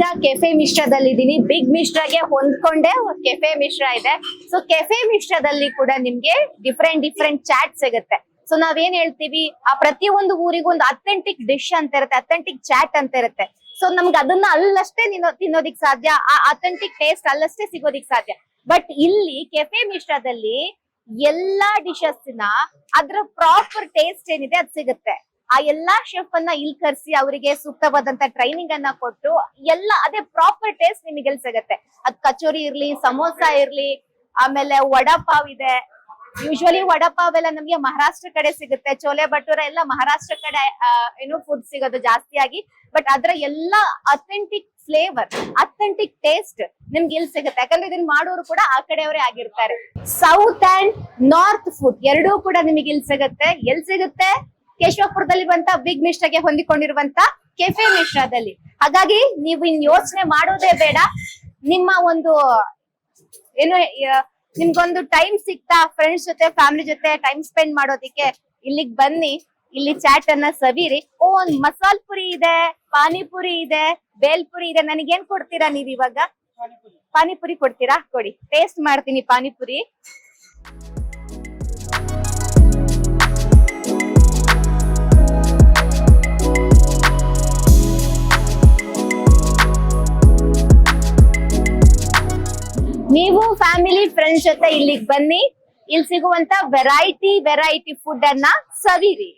ನಾನೀಗ cafe ಮಿಶ್ರದಲ್ಲಿದ್ದೀನಿ. Big ಮಿಶ್ರಾಗೆ ಹೊಂದ್ಕೊಂಡೆ cafe ಮಿಶ್ರ ಇದೆ. So cafe ಮಿಶ್ರದಲ್ಲಿ ಕೂಡ ನಿಮ್ಗೆ ಡಿಫ್ರೆಂಟ್ ಚಾಟ್ ಸಿಗುತ್ತೆ. ಸೊ ನಾವೇನ್ ಹೇಳ್ತೀವಿ, ಆ ಪ್ರತಿಯೊಂದು ಊರಿಗೂ ಒಂದು ಅಥೆಂಟಿಕ್ ಡಿಶ್ ಅಂತ ಇರುತ್ತೆ, ಅಥೆಂಟಿಕ್ ಚಾಟ್ ಅಂತ ಇರುತ್ತೆ. ಸೊ ನಮ್ಗೆ ಅದನ್ನ ಅಲ್ಲಷ್ಟೇ ತಿನ್ನೋದಿಕ್ ಸಾಧ್ಯ, ಆ ಅಥೆಂಟಿಕ್ ಟೇಸ್ಟ್ ಅಲ್ಲಷ್ಟೇ ಸಿಗೋದಿಕ್ ಸಾಧ್ಯ. ಬಟ್ ಇಲ್ಲಿ ಕೆಫೆ ಮಿಶ್ರದಲ್ಲಿ ಎಲ್ಲಾ ಡಿಶಸ್ ನ ಅದ್ರ ಪ್ರಾಪರ್ ಟೇಸ್ಟ್ ಏನಿದೆ ಅದ್ ಸಿಗುತ್ತೆ. ಆ ಎಲ್ಲಾ ಶೆಫ್ ಅನ್ನ ಇಲ್ಲಿ ಕರ್ಸಿ ಅವರಿಗೆ ಸೂಕ್ತವಾದಂತ ಟ್ರೈನಿಂಗ್ ಅನ್ನ ಕೊಟ್ಟು ಎಲ್ಲ ಅದೇ ಪ್ರಾಪರ್ ಟೇಸ್ಟ್ ನಿಮಗೆ ಸಿಗುತ್ತೆ. ಅದ್ ಕಚೋರಿ ಇರ್ಲಿ, ಸಮೋಸ ಇರ್ಲಿ, ಆಮೇಲೆ ವಡಾ ಪಾವ್ ಇದೆ. ಯೂಶುವಲಿ ವಡಾ ಪಾವ್ ಎಲ್ಲ ನಮ್ಗೆ ಮಹಾರಾಷ್ಟ್ರ ಕಡೆ ಸಿಗುತ್ತೆ, ಚೋಲೆ ಭಟೂರ ಎಲ್ಲ ಮಹಾರಾಷ್ಟ್ರ ಕಡೆ ಫುಡ್ ಸಿಗೋದು ಜಾಸ್ತಿಯಾಗಿ. ಬಟ್ ಅದ್ರ ಎಲ್ಲ ಅಥೆಂಟಿಕ್ ಫ್ಲೇವರ್, ಅಥೆಂಟಿಕ್ ಟೇಸ್ಟ್ ನಿಮ್ಗೆ ಇಲ್ಲಿ ಸಿಗುತ್ತೆ. ಯಾಕಂದ್ರೆ ಇದನ್ನ ಮಾಡೋರು ಕೂಡ ಆ ಕಡೆಯವರೇ ಆಗಿರ್ತಾರೆ. ಸೌತ್ ಅಂಡ್ ನಾರ್ತ್ ಫುಡ್ ಎರಡೂ ಕೂಡ ನಿಮಗೆ ಇಲ್ಲಿ ಸಿಗುತ್ತೆ. ಎಲ್ಲಿ ಸಿಗುತ್ತೆ? ಕೇಶವಪುರದಲ್ಲಿರುವಂತ ಬಿಗ್ ಮಿಶ್ರಾಗೆ ಹೊಂದಿಕೊಂಡಿರುವಂತ ಕೆಫೆ ಮಿಶ್ರಾದಲ್ಲಿ. ಹಾಗಾಗಿ ನೀವು ಇನ್ ಯೋಚನೆ ಮಾಡೋದೇ ಬೇಡ. ನಿಮ್ಮ ಒಂದು ಏನು ನಿಮ್ಗೊಂದು ಟೈಮ್ ಸಿಗ್ತಾ ಫ್ರೆಂಡ್ಸ್ ಜೊತೆ, ಫ್ಯಾಮಿಲಿ ಜೊತೆ ಟೈಮ್ ಸ್ಪೆಂಡ್ ಮಾಡೋದಿಕ್ಕೆ ಇಲ್ಲಿಗೆ ಬನ್ನಿ. ಇಲ್ಲಿ ಚಾಟ್ ಅನ್ನ ಸವಿರಿ. ಒಂದ್ ಮಸಾಲ್ ಪುರಿ ಇದೆ, ಪಾನಿಪುರಿ ಇದೆ, ಬೇಲ್ಪುರಿ ಇದೆ. ನನಗೇನ್ ಕೊಡ್ತೀರಾ ನೀವ್ ಇವಾಗ? ಪಾನಿಪುರಿ ಕೊಡ್ತೀರಾ? ಕೊಡಿ, ಟೇಸ್ಟ್ ಮಾಡ್ತೀನಿ ಪಾನಿಪುರಿ. ನೀವು ಫ್ಯಾಮಿಲಿ ಫ್ರೆಂಡ್ಸ್ ಜೊತೆ ಇಲ್ಲಿಗೆ ಬನ್ನಿ. ಇಲ್ಲಿ ಸಿಗುವಂತ ವೆರೈಟಿ ಫುಡ್ ಅನ್ನ ಸವಿರಿ.